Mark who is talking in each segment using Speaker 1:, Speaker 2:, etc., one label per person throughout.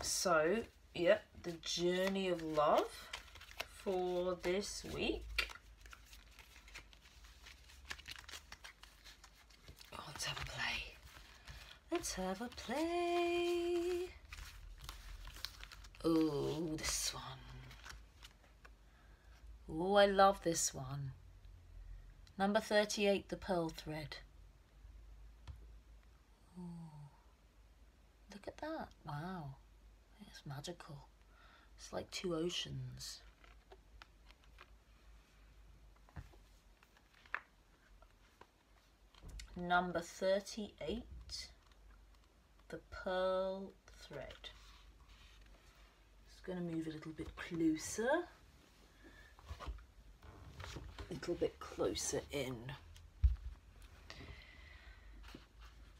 Speaker 1: So, yep, the journey of love for this week. Oh, let's have a play. Let's have a play. Oh, this one. Oh, I love this one. Number 38, the pearl thread. Ooh, look at that. Wow. It's magical. It's like two oceans. Number 38, the pearl thread. Just going to move a little bit closer. A little bit closer in.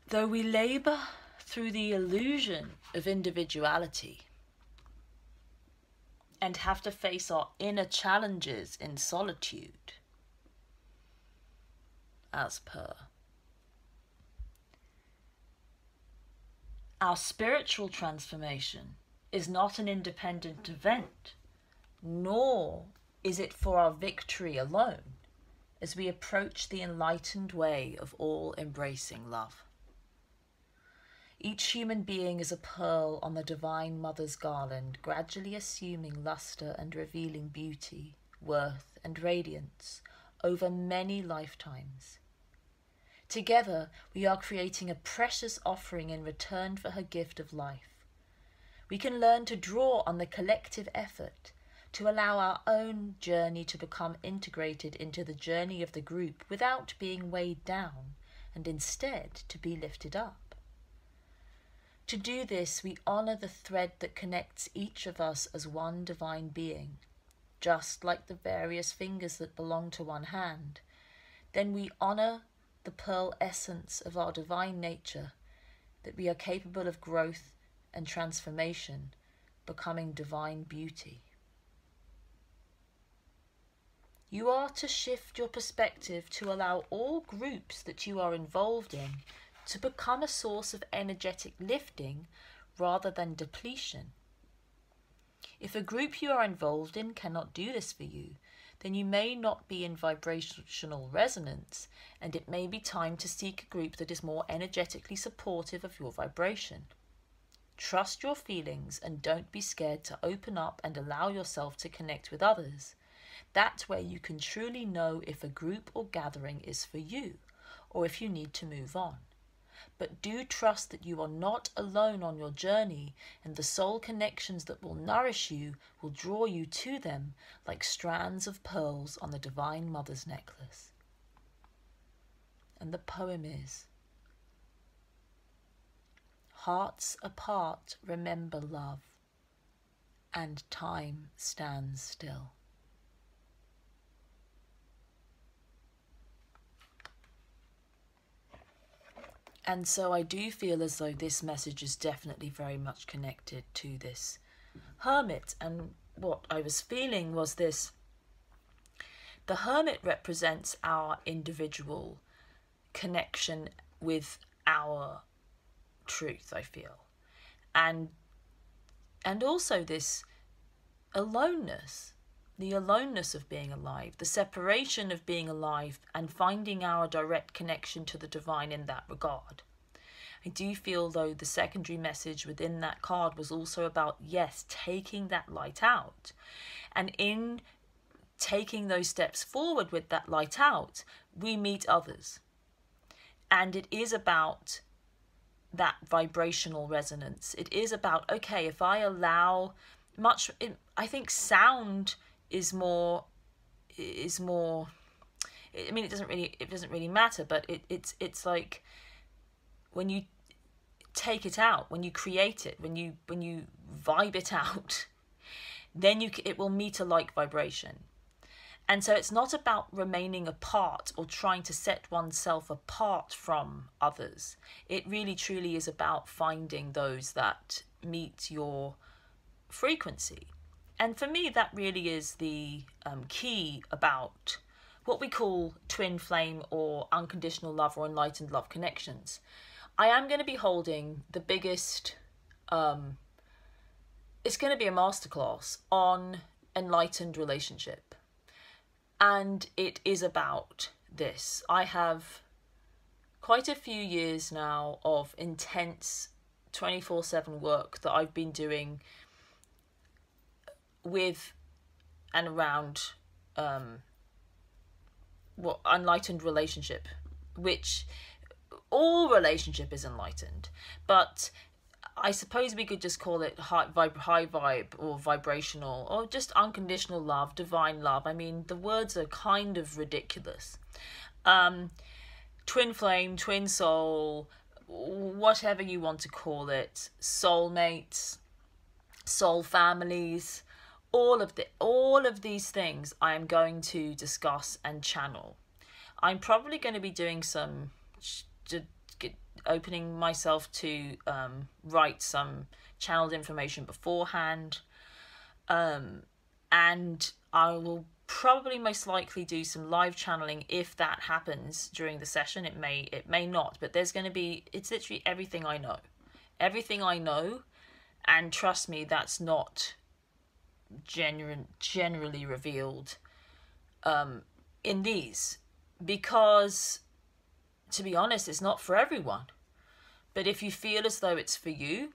Speaker 1: Though we labour through the illusion of individuality and have to face our inner challenges in solitude, as per, our spiritual transformation is not an independent event, nor is it for our victory alone as we approach the enlightened way of all embracing love. Each human being is a pearl on the Divine Mother's garland, gradually assuming luster and revealing beauty, worth and radiance over many lifetimes. Together, we are creating a precious offering in return for her gift of life. We can learn to draw on the collective effort to allow our own journey to become integrated into the journey of the group without being weighed down, and instead to be lifted up. To do this, we honour the thread that connects each of us as one divine being, just like the various fingers that belong to one hand. Then we honour the pearl essence of our divine nature, that we are capable of growth and transformation, becoming divine beauty. You are to shift your perspective to allow all groups that you are involved in to become a source of energetic lifting rather than depletion. If a group you are involved in cannot do this for you, then you may not be in vibrational resonance, and it may be time to seek a group that is more energetically supportive of your vibration. Trust your feelings and don't be scared to open up and allow yourself to connect with others. That's where you can truly know if a group or gathering is for you, or if you need to move on. But do trust that you are not alone on your journey, and the soul connections that will nourish you will draw you to them like strands of pearls on the Divine Mother's necklace. And the poem is, hearts apart remember love, and time stands still. And so I do feel as though this message is definitely very much connected to this hermit. And what I was feeling was this: the hermit represents our individual connection with our truth, I feel. And also this aloneness, the aloneness of being alive, the separation of being alive and finding our direct connection to the divine in that regard. I do feel, though, the secondary message within that card was also about, yes, taking that light out. And in taking those steps forward with that light out, we meet others. And it is about that vibrational resonance. It is about, okay, if I allow I think sound is more, I mean, it doesn't really matter, but it's like when you take it out, when you create it, when you vibe it out, then it will meet a like vibration. And so it's not about remaining apart or trying to set oneself apart from others. It really truly is about finding those that meet your frequency. And for me, that really is the key about what we call twin flame or unconditional love or enlightened love connections. I am going to be holding the biggest it's going to be a masterclass on enlightened relationship. And it is about this. I have quite a few years now of intense 24/7 work that I've been doing with and around enlightened relationship, which all relationship is enlightened, but I suppose we could just call it high vibe or vibrational or just unconditional love, divine love. I mean, the words are kind of ridiculous. Twin flame, twin soul, whatever you want to call it, soulmates, soul families, all of these things I am going to discuss and channel. I'm probably going to be doing some opening myself to write some channeled information beforehand, and I will probably most likely do some live channeling if that happens during the session. It may not, but there's going to be, it's literally everything I know, and trust me, that's not generally revealed in these, because to be honest, it's not for everyone. But if you feel as though it's for you,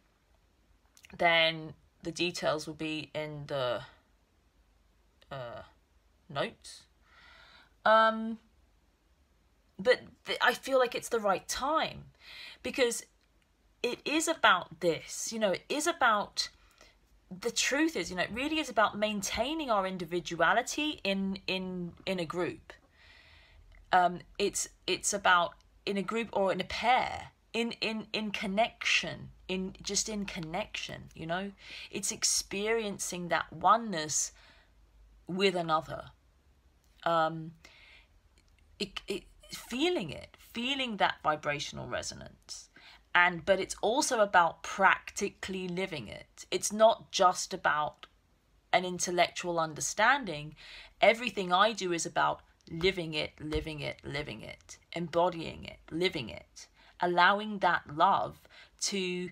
Speaker 1: then the details will be in the notes. But I feel like it's the right time, because it is about this, it is about, the truth is, it really is about maintaining our individuality in a group. It's about in a group or in a pair, in connection, in connection, it's experiencing that oneness with another, feeling that vibrational resonance. But it's also about practically living it. It's not just about an intellectual understanding. Everything I do is about living it, embodying it, living it, allowing that love to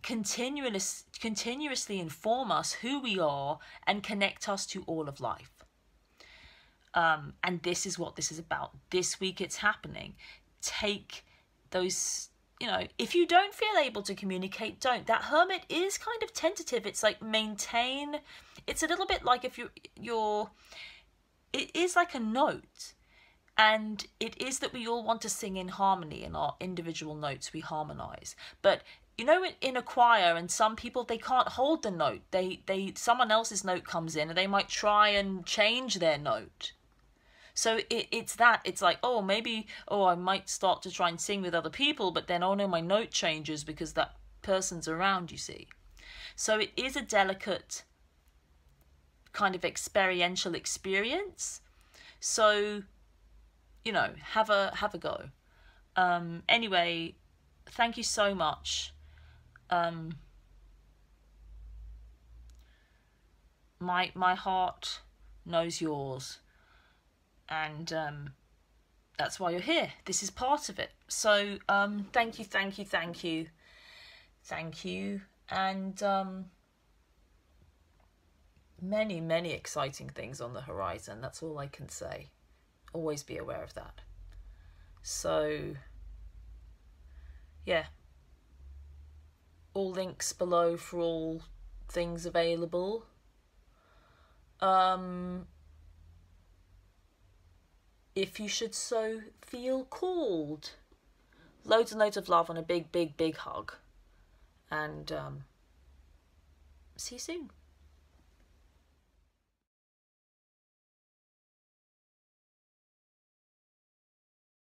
Speaker 1: continuously inform us who we are and connect us to all of life. And this is what this is about. This week it's happening. Take those, if you don't feel able to communicate, don't. That hermit is kind of tentative. It's like maintain. It's a little bit like if it is like a note. And it is that we all want to sing in harmony. In our individual notes, we harmonize. But in a choir, and some people, they can't hold the note. Someone else's note comes in, and they might try and change their note. So it's like, I might start to try and sing with other people, but then, oh no, my note changes because that person's around, you see. So it is a delicate kind of experiential experience. So, have a go. Anyway, thank you so much. My heart knows yours. And that's why you're here. This is part of it. So thank you. And many, many exciting things on the horizon. That's all I can say. Always be aware of that. So, yeah. All links below for all things available. If you should so feel called. Loads and loads of love and a big, big, big hug. And see you soon.